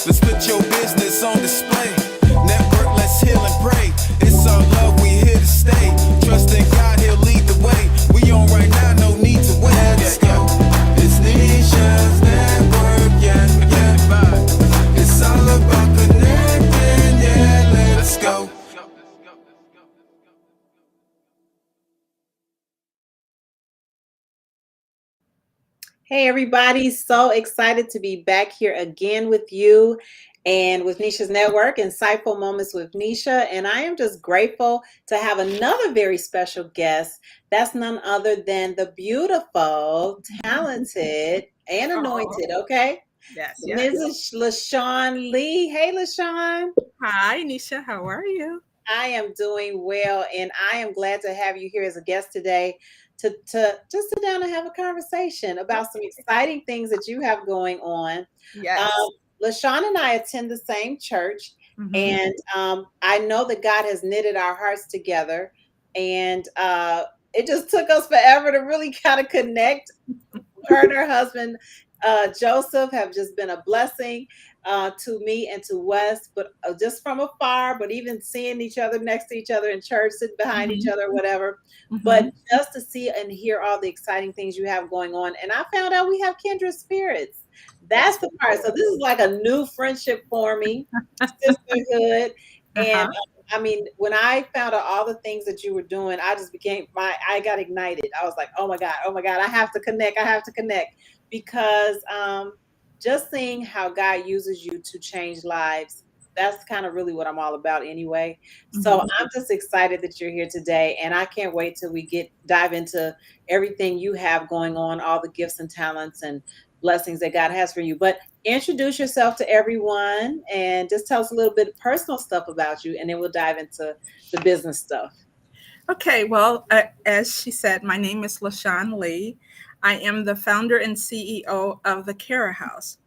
Let's put your business on display. Network, let's heal and pray. It's our love, we here to stay. Trust in God, he'll lead the way. We on right now, no need to wait. Let's go. It's Nisha's network, yeah, yeah. It's all about connecting, yeah, let's go. Hey, everybody. So excited to be back here again with you and with Nisha's Network, Insightful Moments with Nisha. And I am just grateful to have another very special guest. That's none other than the beautiful, talented, and Oh, anointed, okay? yes, yes. Mrs. LaShawn Lee. Hey, LaShawn. Hi, Nisha. How are you? I am doing well, and I am glad to have you here as a guest today to just sit down and have a conversation about some Okay. exciting things that you have going on. Yes. Um, LaShawn and I attend the same church, Mm-hmm. and I know that God has knitted our hearts together, and it just took us forever to really kind of connect. Her and her husband, Joseph, have just been a blessing to me and to Wes, but just from afar, but even seeing each other next to each other in church, sitting behind each Mm-hmm. other, whatever. Mm-hmm. But just to see and hear all the exciting things you have going on. And I found out we have kindred spirits. That's Yes, the we part. So do. this is like a new friendship forming, sisterhood. And Uh-huh. I mean, when I found out all the things that you were doing, I just I got ignited. I was like, oh my God, I have to connect. I have to connect because just seeing how God uses you to change lives, that's kind of really what I'm all about anyway. So Mm-hmm. I'm just excited that you're here today, and I can't wait till we get dive into everything you have going on, all the gifts and talents and blessings that God has for you. But introduce yourself to everyone and just tell us a little bit of personal stuff about you, and then we'll dive into the business stuff. Okay, well, as she said, my name is LaShawn Lee. I am the founder and CEO of the Carra House.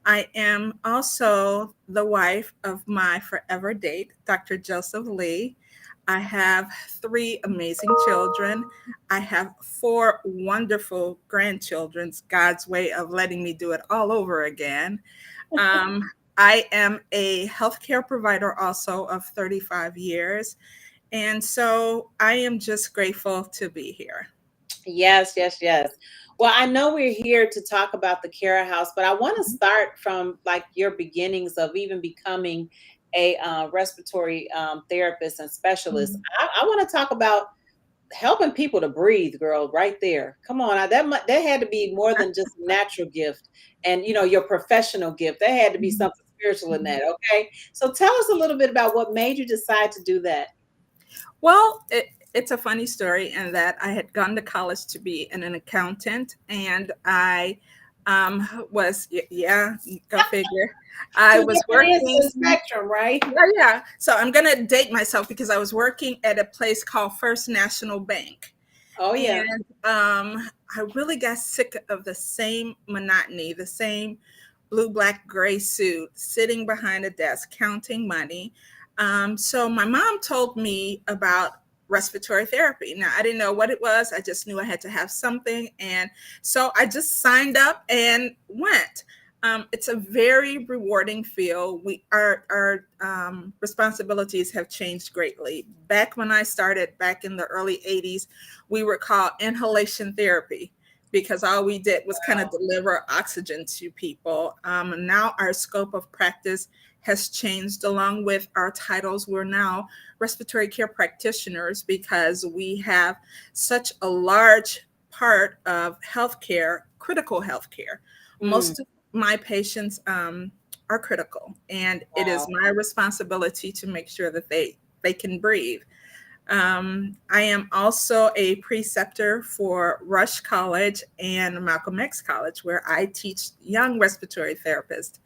I am also the wife of my forever date, Dr. Joseph Lee. I have three amazing children. I have four wonderful grandchildren, God's way of letting me do it all over again. Um, I am a healthcare provider also of 35 years. And so I am just grateful to be here. Yes, yes, yes. Well, I know we're here to talk about the Cara House, but I want to start from like your beginnings of even becoming a respiratory therapist and specialist. Mhm. I want to talk about helping people to breathe, girl, right there. Come on, that had to be more than just a natural gift, and your professional gift. There had to be Mhm. something spiritual in Mhm. that. Okay, so tell us a little bit about what made you decide to do that. Well, it's a funny story in that I had gone to college to be an accountant, and I yeah, go figure. I Two was different ends of working. the spectrum, right? Yeah, yeah. So I'm gonna date myself because I was working at a place called First National Bank, Oh yeah. and I really got sick of the same monotony, the same blue, black, gray suit, sitting behind a desk counting money. So my mom told me about respiratory therapy. Now I didn't know what it was. I just knew I had to have something, and so I just signed up and went. It's a very rewarding field. Our responsibilities have changed greatly. Back when I started, back in the early '80s, we were called inhalation therapy because all we did was kind of Wow. deliver oxygen to people. Now our scope of practice has changed along with our titles. We're now respiratory care practitioners because we have such a large part of healthcare, critical healthcare. Mm, Most of my patients are critical, and it is wow. my responsibility to make sure that they can breathe. I am also a preceptor for Rush College and Malcolm X College, where I teach young respiratory therapists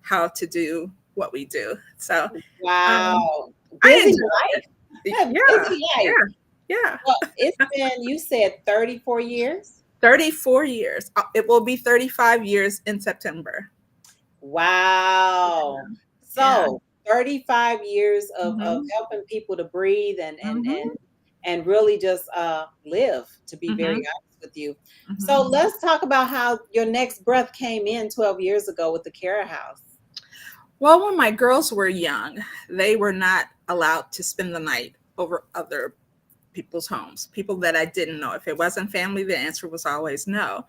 how to do what we do. So um, Wow. I Busy enjoy life. it. Yeah, Busy yeah, life. yeah. Well, it's been, you said 34 years. 34 years. It will be 35 years in September. Wow. Yeah. So 35 years of Hmm. helping people to breathe and Hmm. and really just live, to be very Hmm. honest with you. So Hmm. let's talk about how your next breath came in 12 years ago with the Cara House. Well, when my girls were young, they were not allowed to spend the night over other people's homes, people that I didn't know. If it wasn't family, the answer was always no.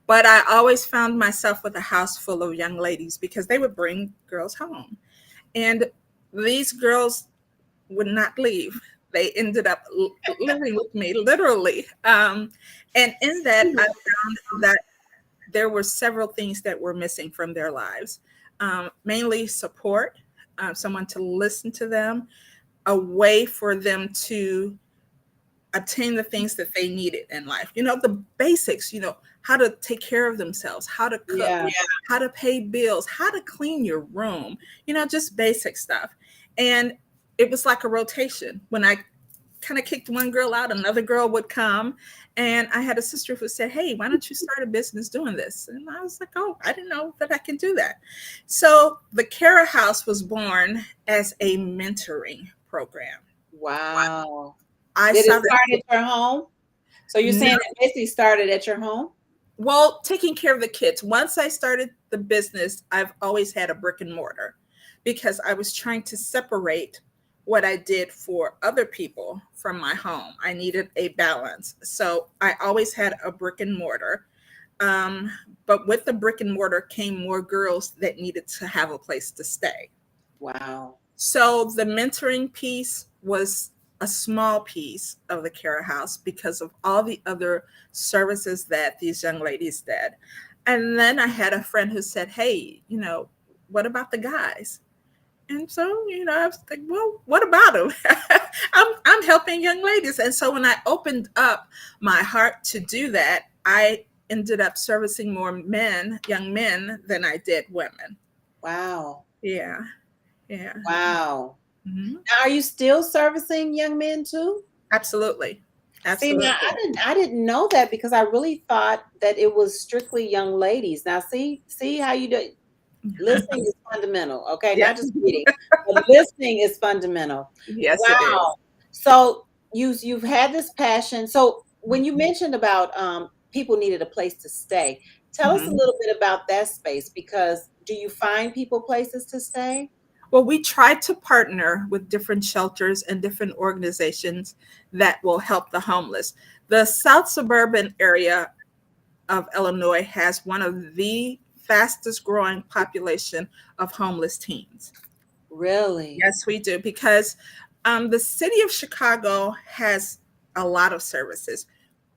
But I always found myself with a house full of young ladies because they would bring girls home. And these girls would not leave. They ended up living with me literally. And in that, I found that there were several things that were missing from their lives, mainly support, someone to listen to them, a way for them to obtain the things that they needed in life. The basics, how to take care of themselves, how to cook, Yeah. how to pay bills, how to clean your room, just basic stuff. And it was like a rotation. When I kind of kicked one girl out, another girl would come. And I had a sister who said, "Hey, why don't you start a business doing this?" And I was like, "Oh, I didn't know that I can do that." So the Carra House was born as a mentoring program. Wow. I Did saw it that. start at your home? So you're saying it basically started at your home? Well, taking care of the kids. Once I started the business, I've always had a brick and mortar because I was trying to separate what I did for other people from my home. I needed a balance. So I always had a brick and mortar. Um, but with the brick and mortar came more girls that needed to have a place to stay. Wow. So the mentoring piece was a small piece of the Carra House because of all the other services that these young ladies did. And then I had a friend who said, "Hey, what about the guys?" And so, I was like, "Well, what about them?" I'm helping young ladies. And so when I opened up my heart to do that, I ended up servicing more men, young men, than I did women. Wow. Yeah. Yeah. Wow. Mhm. Now, are you still servicing young men too? Absolutely. See, now Absolutely. I didn't know that because I really thought that it was strictly young ladies. Now, see how you do. Listening is fundamental, okay? Yeah. Not just reading, but listening is fundamental. Yes, it is. Wow. So you've had this passion. So when you mentioned about people needed a place to stay, tell us a Mhm. little bit about that space because do you find people places to stay? Well, we try to partner with different shelters and different organizations that will help the homeless. The South suburban area of Illinois has one of the fastest growing population of homeless teens. Really? Yes, we do, because the city of Chicago has a lot of services.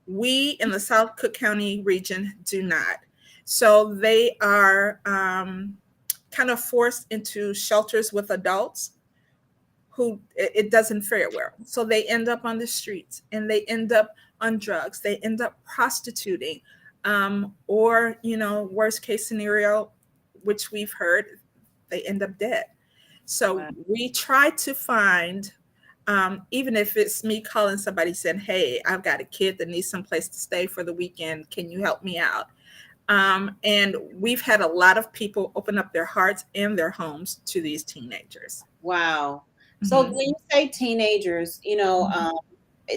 We in the South Cook County region do not. So they are kind of forced into shelters with adults who it doesn't fare well. So they end up on the streets and they end up on drugs. They end up prostituting, or worst case scenario, which we've heard, they end up dead. So Wow. we try to find, even if it's me calling somebody saying, "Hey, I've got a kid that needs some place to stay for the weekend. Can you help me out?" And we've had a lot of people open up their hearts and their homes to these teenagers. Wow. So Mhm. when you say teenagers, Mhm.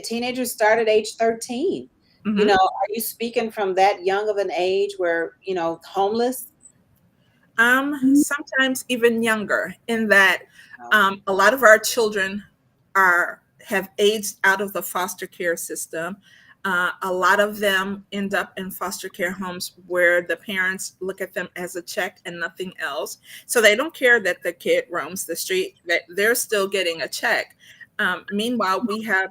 teenagers start at age 13. Mhm. Are you speaking from that young of an age where, homeless? Sometimes even younger, in that Wow. a lot of our children have aged out of the foster care system. A lot of them end up in foster care homes where the parents look at them as a check and nothing else. So they don't care that the kid roams the street; that they're still getting a check. Meanwhile, we have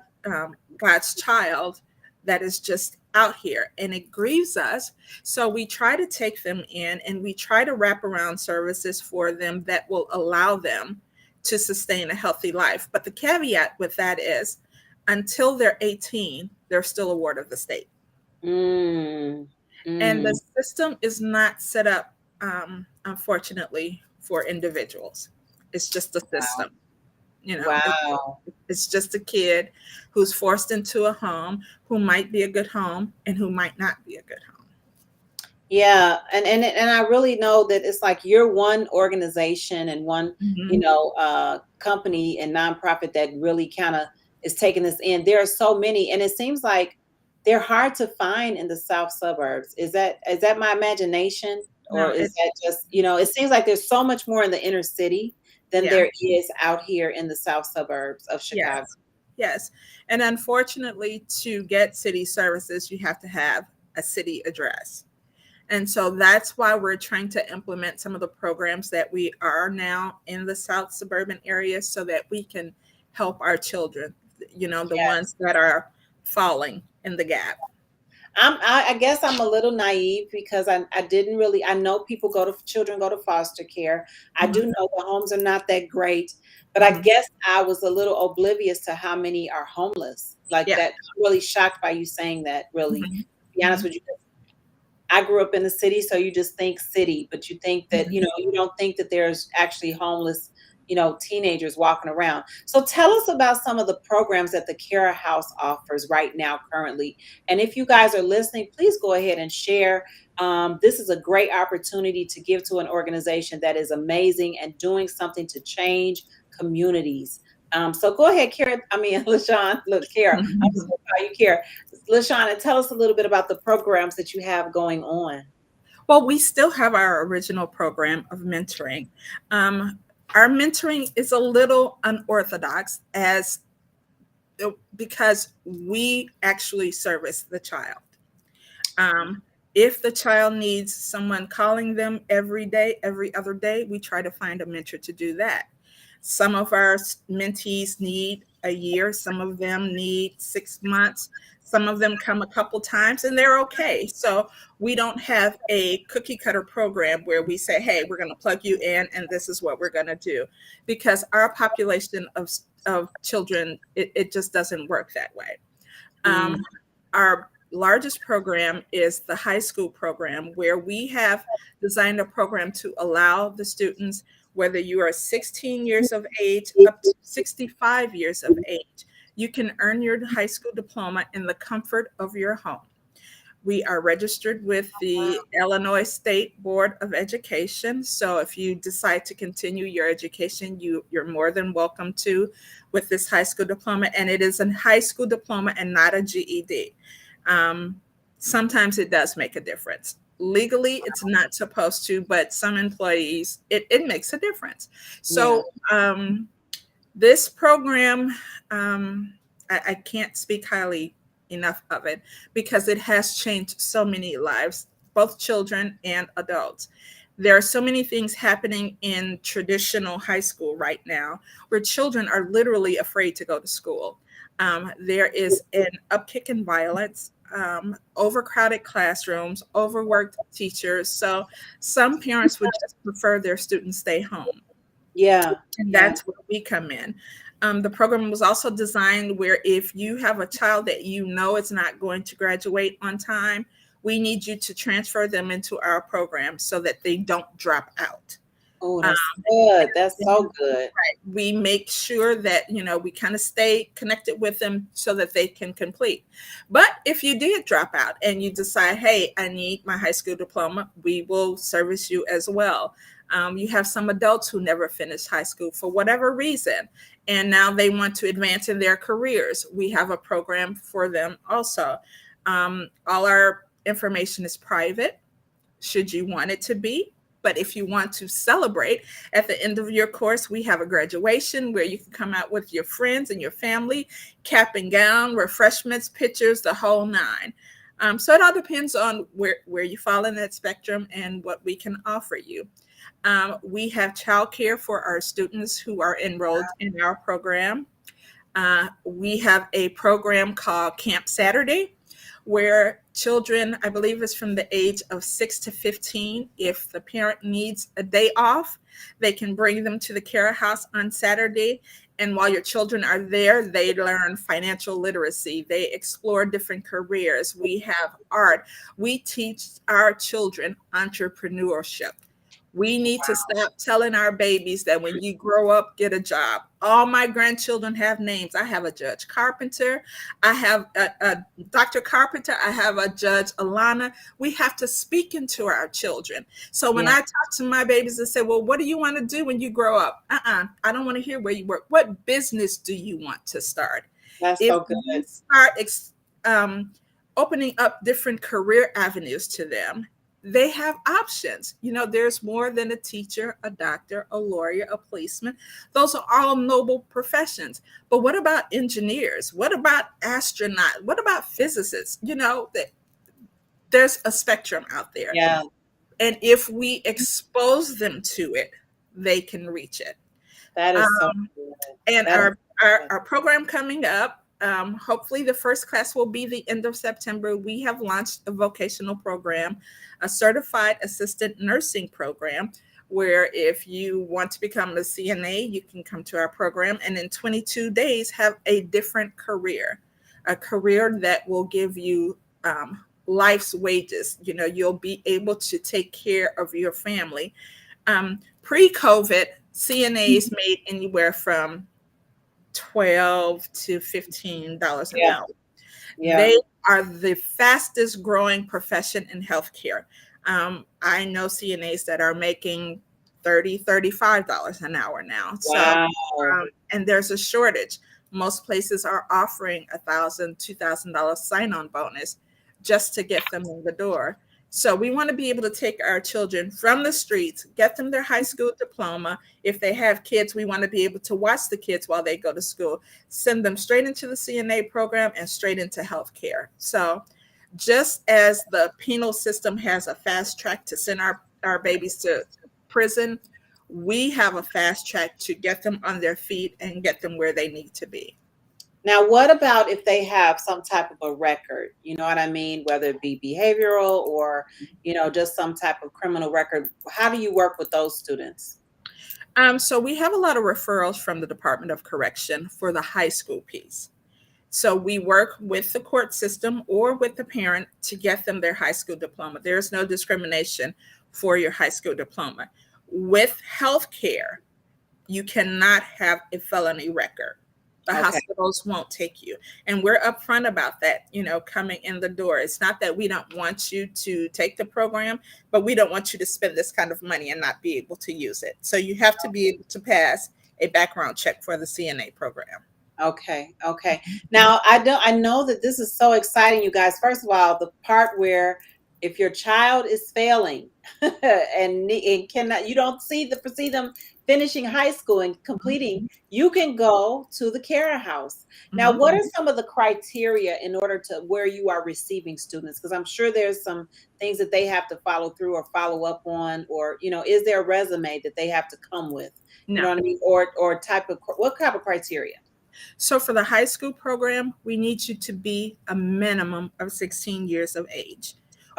God's child that is just out here, and it grieves us. So we try to take them in and we try to wrap around services for them that will allow them to sustain a healthy life. But the caveat with that is until they're 18, they're still a ward of the state. Mm, And the mm. system is not set up, unfortunately, for individuals. It's just a Wow. system. Wow. It's just a kid who's forced into a home who might be a good home and who might not be a good home. Yeah, and I really know that it's like you're one organization and one, Mhm. company and nonprofit that really kind of is taking this in. There are so many, and it seems like they're hard to find in the south suburbs. Is that my imagination, or No, is it that just, it seems like there's so much more in the inner city than yeah. there is out here in the south suburbs of Chicago. Yes. Yes. And unfortunately, to get city services, you have to have a city address. And so that's why we're trying to implement some of the programs that we are now in the South suburban areas so that we can help our children, the Yes. ones that are falling in the gap. I guess I'm a little naive because I didn't really, I know children go to foster care. I do Mhm, know the homes are not that great, but I mhm. guess I was a little oblivious to how many are homeless. Like Yeah. that, I'm really shocked by you saying that, really. Mhm, To be honest mhm, with you, I grew up in the city, so you just think city, but you think that, mhm. you don't think that there's actually homeless, teenagers walking around. So tell us about some of the programs that the Carra House offers right now, currently. And if you guys are listening, please go ahead and share. This is a great opportunity to give to an organization that is amazing and doing something to change communities. So go ahead, Kara. I mean, LaShawn, look, Kara, I'm just Mhm. going to call you Kara. LaShawn, tell us a little bit about the programs that you have going on. Well, we still have our original program of mentoring. Um, our mentoring is a little unorthodox as because we actually service the child. Um, if the child needs someone calling them every day, every other day, we try to find a mentor to do that. Some of our mentees need a year, some of them need 6 months, some of them come a couple times and they're okay. So we don't have a cookie cutter program where we say, hey, we're going to plug you in and this is what we're going to do. Because our population of children, it just doesn't work that way. Mm, Um, our largest program is the high school program, where we have designed a program to allow the students, whether you are 16 years of age up to 65 years of age, you can earn your high school diploma in the comfort of your home. We are registered with the Illinois State Board of Education. So if you decide to continue your education, you're more than welcome to with this high school diploma. And it is a high school diploma and not a GED. Um, Sometimes it does make a difference. Legally, it's not supposed to, but some employees, it makes a difference. yeah. So this program, I can't speak highly enough of it because it has changed so many lives, both children and adults. There are so many things happening in traditional high school right now where children are literally afraid to go to school. There is an upkick in violence, overcrowded classrooms, overworked teachers. So some parents would just prefer their students stay home, Yeah. and Yeah. that's where we come in. The program was also designed where if you have a child that you know is not going to graduate on time, we need you to transfer them into our program so that they don't drop out. Oh, Um, that's good. That's so good. we make sure that we kind of stay connected with them so that they can complete. But if you did drop out and you decide, hey, I need my high school diploma, we will service you as well. You have some adults who never finished high school for whatever reason, and now they want to advance in their careers. We have a program for them also. All our information is private, should you want it to be. But if you want to celebrate at the end of your course, we have a graduation where you can come out with your friends and your family, cap and gown, refreshments, pictures, the whole nine. So it all depends on where you fall in that spectrum and what we can offer you. We have childcare for our students who are enrolled in our program. We have a program called Camp Saturday, where children, I believe it's from the age of 6 to 15, if the parent needs a day off, they can bring them to the Carra House on Saturday. And while your children are there, they learn financial literacy. They explore different careers. We have art. We teach our children entrepreneurship. We need to stop telling our babies that when you grow up, get a job. All my grandchildren have names. I have a Judge Carpenter. I have a Dr. Carpenter. I have a Judge Alana. We have to speak into our children. So when Yeah. I talk to my babies and say, well, what do you want to do when you grow up? I don't want to hear where you work. What business do you want to start? That's If so you good. start opening up different career avenues to them, they have options. There's more than a teacher, a doctor, a lawyer, a policeman. Those are all noble professions. But what about engineers? What about astronauts? What about physicists? There's a spectrum out there. Yeah, And if we expose them to it, they can reach it. that is so Um, good. and That is our, so our, good. our program coming up, hopefully the first class will be the end of September. We have launched a vocational program, a certified assistant nursing program, where if you want to become a CNA, you can come to our program and in 22 days have a different career, a career that will give you life's wages. You'll be able to take care of your family. Pre-COVID, CNAs made anywhere from $12 to $15 an Yeah, hour. yeah. They are the fastest growing profession in healthcare. I know CNAs that are making $30, $35 an hour now. So, Wow. and there's a shortage. Most places are offering $1,000, $2,000 sign-on bonus just to get them in the door. So we want to be able to take our children from the streets, get them their high school diploma. If they have kids, we want to be able to watch the kids while they go to school, send them straight into the CNA program and straight into healthcare. So just as the penal system has a fast track to send our babies to prison, we have a fast track to get them on their feet and get them where they need to be. Now, what about if they have some type of a record? You know what I mean? Whether it be behavioral or, just some type of criminal record. How do you work with those students? So we have a lot of referrals from the Department of Correction for the high school piece. So we work with the court system or with the parent to get them their high school diploma. There is no discrimination for your high school diploma. With healthcare, you cannot have a felony record. The Okay. hospitals won't take you. And we're upfront about that, coming in the door. It's not that we don't want you to take the program, but we don't want you to spend this kind of money and not be able to use it. So you have to be able to pass a background check for the CNA program. Okay. Okay. Now, I know that this is so exciting, you guys. First of all, the part where if your child is failing and cannot, you don't see them finishing high school and completing, you can go to the Carra House. Now, what are some of the criteria in order to where you are receiving students? Because I'm sure there's some things that they have to follow through or follow up on, or is there a resume that they have to come with? You know No. what I mean? Or what type of criteria? So for the high school program, we need you to be a minimum of 16 years of age.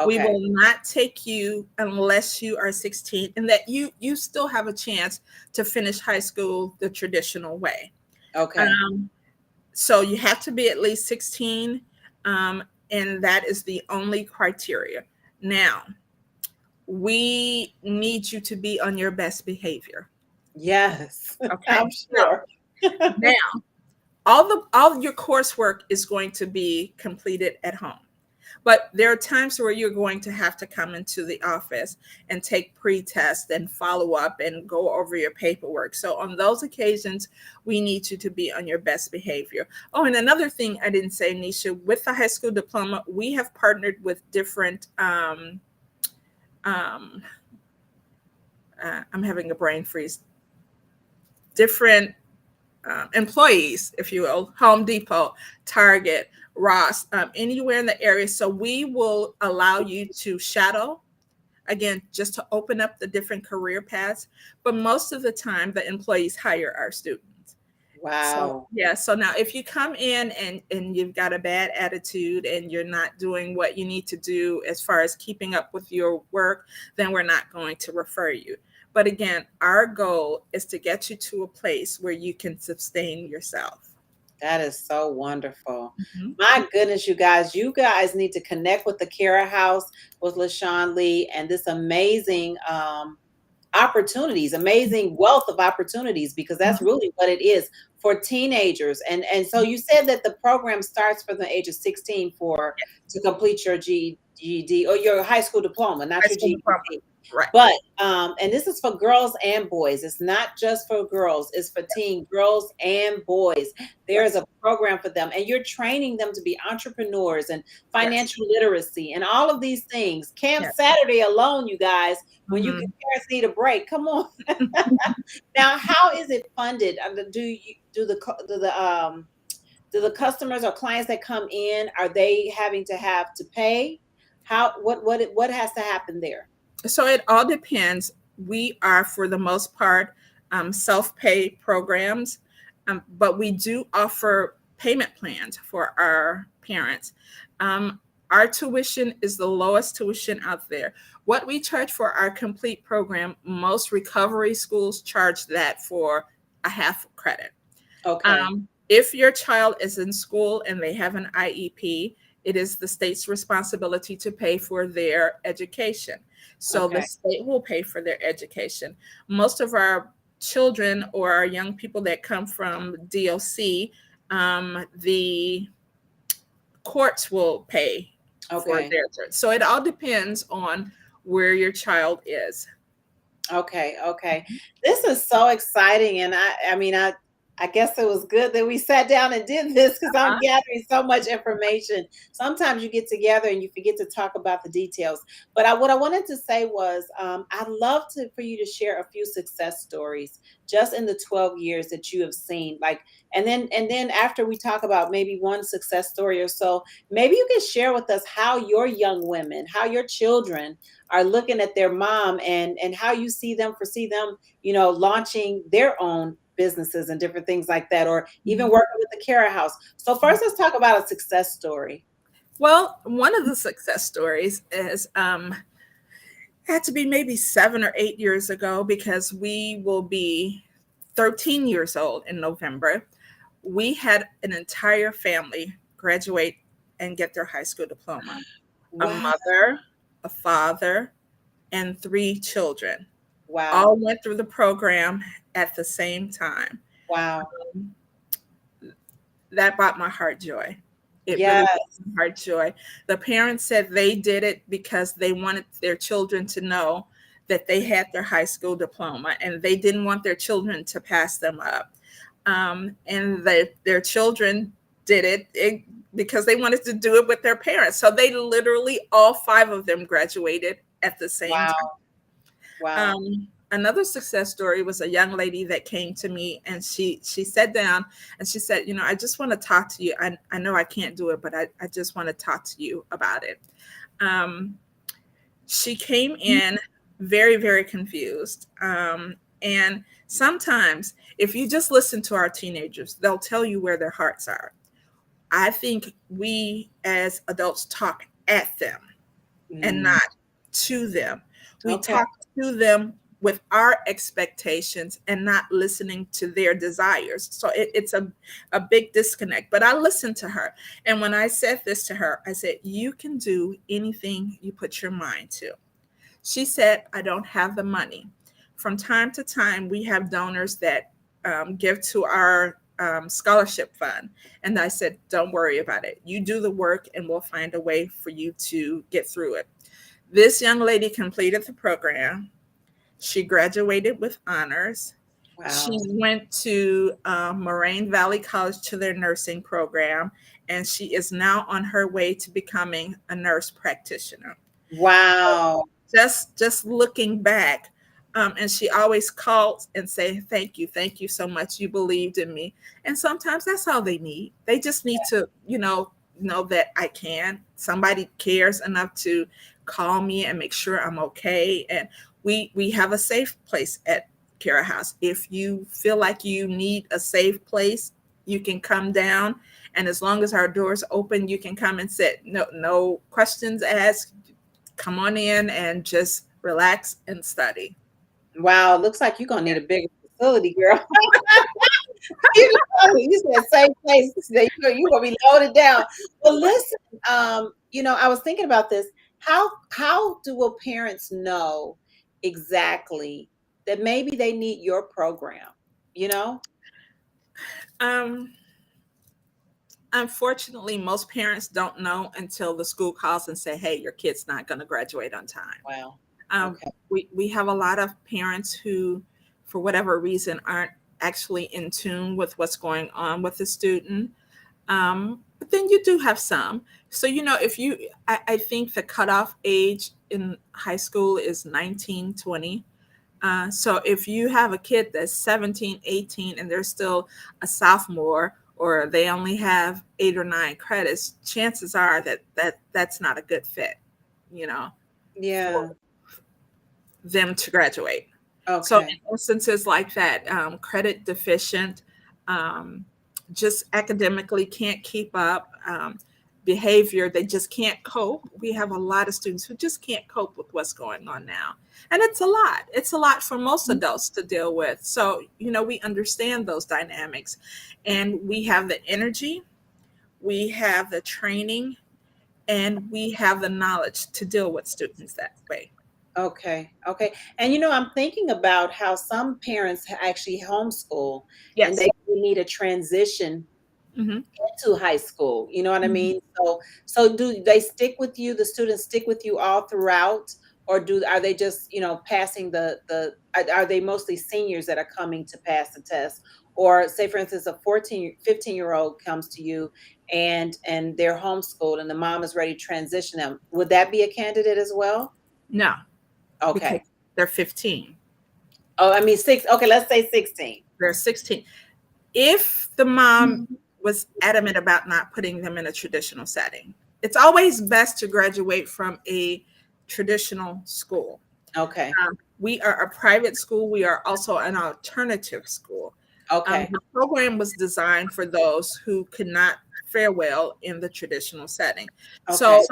We Okay. will not take you unless you are 16 and that you still have a chance to finish high school the traditional way. Okay. So you have to be at least 16, and that is the only criteria. Now, we need you to be on your best behavior. Yes. Okay. I'm sure. Now, all your coursework is going to be completed at home. But there are times where you're going to have to come into the office and take pre-test and follow up and go over your paperwork. So on those occasions, we need you to be on your best behavior. Oh, and another thing I didn't say, Nisha, with the high school diploma, we have partnered with different, I'm having a brain freeze, different employees, if you will, Home Depot, Target, Ross, anywhere in the area. So we will allow you to shadow, again, just to open up the different career paths. But most of the time, the employees hire our students. Wow. So, yeah. So now if you come in and you've got a bad attitude and you're not doing what you need to do as far as keeping up with your work, then we're not going to refer you. But again, our goal is to get you to a place where you can sustain yourself. That is so wonderful. Mm-hmm. My goodness, you guys need to connect with the Carra House with LaShawn Lee and this amazing opportunities, amazing wealth of opportunities, because that's really what it is for teenagers. And so you said that the program starts from the age of 16 to complete your GED or your high school diploma, not your GED. Right. But and this is for girls and boys. It's not just for girls. It's for teen girls and boys. There is Yes. a program for them, and you're training them to be entrepreneurs and Yes. financial literacy and all of these things. Camp Yes. Saturday alone, you guys, when you Mhm. parents need a break, come on. Now, how is it funded? Do the customers or clients that come in, are they having to have to pay? How what has to happen there? So it all depends. We are, for the most part, self-pay programs, but we do offer payment plans for our parents. Um, our tuition is the lowest tuition out there. What we charge for our complete program, most recovery schools charge that for a half credit. Okay. If your child is in school and they have an IEP, it is the state's responsibility to pay for their education. So the Okay. state will pay for their education. Most of our children or our young people that come from DOC, the courts will pay for Okay. their. So it all depends on where your child is. Okay, okay. This is so exciting, and I mean, I guess it was good that we sat down and did this because I'm Uh-huh. gathering so much information. Sometimes you get together and you forget to talk about the details. But what I wanted to say was, I'd love for you to share a few success stories just in the 12 years that you have seen. Like, and then after we talk about maybe one success story or so, maybe you can share with us how your young women, how your children are looking at their mom, and how you foresee them, launching their own businesses and different things like that, or even Mhm. working with the Carra House. So first, let's talk about a success story. Well, one of the success stories is had to be maybe 7 or 8 years ago because we will be 13 years old in November. We had an entire family graduate and get their high school diploma. A Wow. mother, a father, and 3 children Wow. all went through the program at the same time. Wow. That brought my heart joy. It really Yes. brought my heart joy. The parents said they did it because they wanted their children to know that they had their high school diploma and they didn't want their children to pass them up. And their children did it because they wanted to do it with their parents. So they literally, all 5 of them graduated at the same time. Wow. Wow. Another success story was a young lady that came to me and she sat down and she said, I just want to talk to you. I know I can't do it, but I just want to talk to you about it. Um, she came in very, very confused. And sometimes if you just listen to our teenagers, they'll tell you where their hearts are. I think we as adults talk at them and Mm. not to them. We Okay. talk to them with our expectations and not listening to their desires. So it's a big disconnect. But I listened to her. And when I said this to her, I said, you can do anything you put your mind to. She said, I don't have the money. From time to time, we have donors that give to our scholarship fund. And I said, don't worry about it. You do the work and we'll find a way for you to get through it. This young lady completed the program. She graduated with honors. She Wow. went to Moraine Valley College to their nursing program, and she is now on her way to becoming a nurse practitioner. Wow. Just looking back, and she always called and say, thank you so much, you believed in me. And sometimes that's all they need. They just need to know that I can, somebody cares enough to call me and make sure I'm okay. And we have a safe place at Carra House. If you feel like you need a safe place, you can come down, and as long as our doors open, you can come and sit. No questions asked. Come on in and just relax and study. Wow. Looks like you're gonna need a bigger facility, girl. You said same place. You're gonna be loaded down. Well, listen, I was thinking about this. How do parents know exactly that maybe they need your program? You know? Um, Unfortunately, most parents don't know until the school calls and say, "Hey, your kid's not going to graduate on time." Wow. Okay. We have a lot of parents who, for whatever reason, aren't actually in tune with what's going on with the student. But then you do have some. So, if I think the cutoff age in high school is 19, 20. So if you have a kid that's 17, 18, and they're still a sophomore, or they only have 8 or 9 credits, chances are that's not a good fit, for Yeah. them to graduate. So Okay. in instances like that, credit deficient, um, just academically can't keep up, behavior, they just can't cope. We have a lot of students who just can't cope with what's going on now. And it's a lot. It's a lot for most adults to deal with. So, we understand those dynamics, and we have the energy, we have the training, and we have the knowledge to deal with students that way. Okay. Okay. And I'm thinking about how some parents actually homeschool and Yes. they need a transition Hmm. into high school. You know what I Hmm. mean? So do they stick with you, the students stick with you all throughout, or are they just, passing are they mostly seniors that are coming to pass the test? Or say for instance a 15-year-old comes to you and they're homeschooled and the mom is ready to transition them. Would that be a candidate as well? No, because Okay. they're 15. Oh, I mean six. Okay, let's say 16. They're 16. If the mom was adamant about not putting them in a traditional setting, it's always best to graduate from a traditional school. Okay. We are a private school. We are also an alternative school. Okay. The program was designed for those who could not fare well in the traditional setting. Okay. So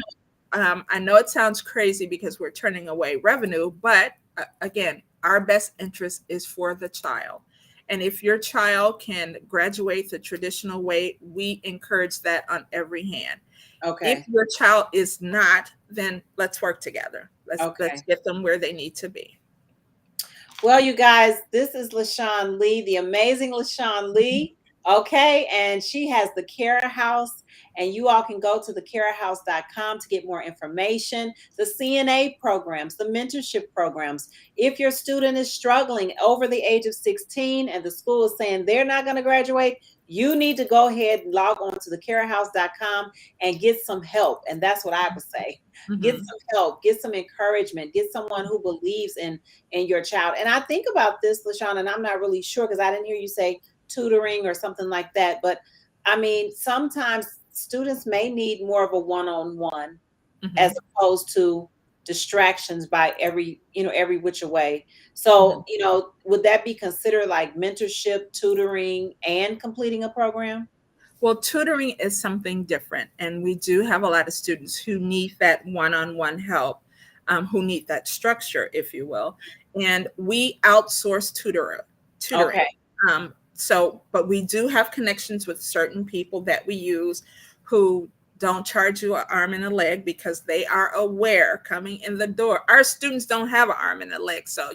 I know it sounds crazy because we're turning away revenue, but again, our best interest is for the child. And if your child can graduate the traditional way, we encourage that on every hand. If Okay. your child is not, then let's work together. Let's Okay. get them where they need to be. Well, you guys, this is LaShawn Lee, the amazing LaShawn Lee. Okay. And she has the Carra House, and you all can go to thecarrahouse.com to get more information. The CNA programs, the mentorship programs. If your student is struggling over the age of 16 and the school is saying they're not going to graduate, you need to go ahead and log on to thecarrahouse.com and get some help. And that's what I would say. Get Mhm. some help, get some encouragement, get someone who believes in your child. And I think about this, LaShawn, and I'm not really sure because I didn't hear you say tutoring or something like that. But I mean, sometimes students may need more of a one-on-one as Mhm. opposed to distractions by every which way. So, Mhm. would that be considered like mentorship, tutoring, and completing a program? Well, tutoring is something different, and we do have a lot of students who need that one-on-one help, who need that structure, if you will. And we outsource tutoring. Okay. But we do have connections with certain people that we use who don't charge you an arm and a leg because they are aware coming in the door. Our students don't have an arm and a leg. So,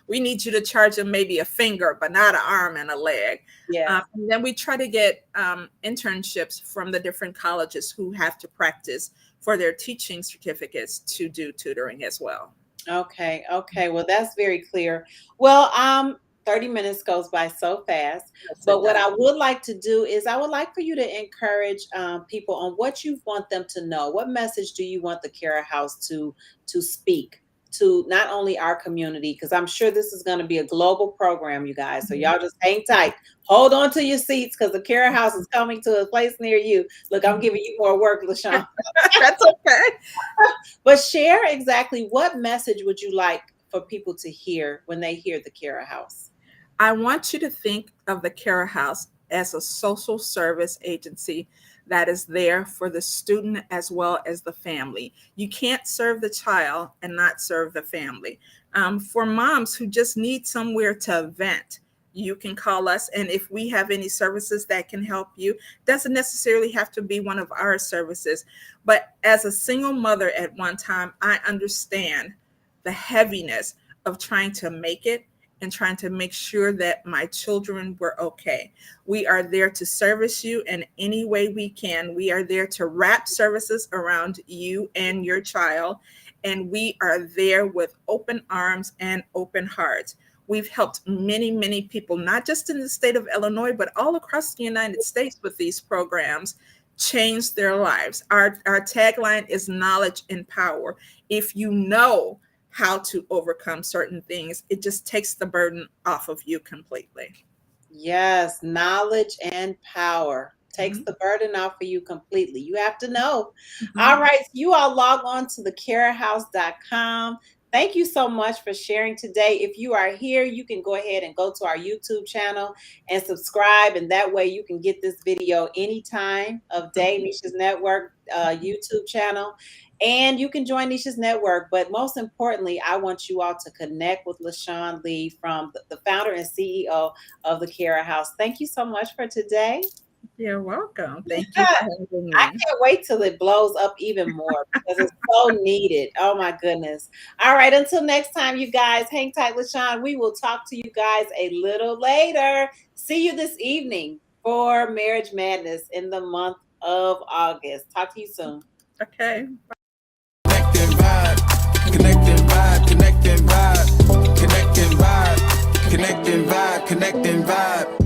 we need you to charge them maybe a finger, but not an arm and a leg. Yes. And then we try to get internships from the different colleges who have to practice for their teaching certificates to do tutoring as well. Okay. Okay. Well, that's very clear. Well, 30 minutes goes by so fast. Yes, But it what does. I would like to do is I would like for you to encourage people on what you want them to know. What message do you want the Carra House to speak to not only our community, because I'm sure this is going to be a global program, you guys. So Mhm. y'all just hang tight. Hold on to your seats because the Carra House is coming to a place near you. Look, I'm giving you more work, LaShawn. That's okay. But share exactly what message would you like for people to hear when they hear the Carra House? I want you to think of the Carra House as a social service agency that is there for the student as well as the family. You can't serve the child and not serve the family. For moms who just need somewhere to vent, you can call us, and if we have any services that can help you, doesn't necessarily have to be one of our services. But as a single mother at one time, I understand the heaviness of trying to make it and trying to make sure that my children were okay. We are there to service you in any way we can. We are there to wrap services around you and your child. and we are there with open arms and open hearts. We've helped many, many people, not just in the state of Illinois, but all across the United States with these programs, change their lives. Our tagline is knowledge and power. If you know how to overcome certain things, it just takes the burden off of you completely. Yes, knowledge and power takes Mhm. the burden off of you completely. You have to know. Mhm. All right, so you all log on to thecarrahouse.com. Thank you so much for sharing today. If you are here, you can go ahead and go to our YouTube channel and subscribe, and that way you can get this video any time of day, Nisha's Network YouTube channel. And you can join Nisha's Network. But most importantly, I want you all to connect with LaShawn Lee, from the founder and CEO of the Carra House. Thank you so much for today. You're welcome. Thank you for having me. I can't wait till it blows up even more because it's so needed. Oh my goodness. All right. Until next time, you guys, hang tight, LaShawn. We will talk to you guys a little later. See you this evening for Marriage Madness in the month of August. Talk to you soon. Okay. Connecting vibe, connecting vibe, connecting vibe, connecting vibe, connecting vibe, connecting vibe.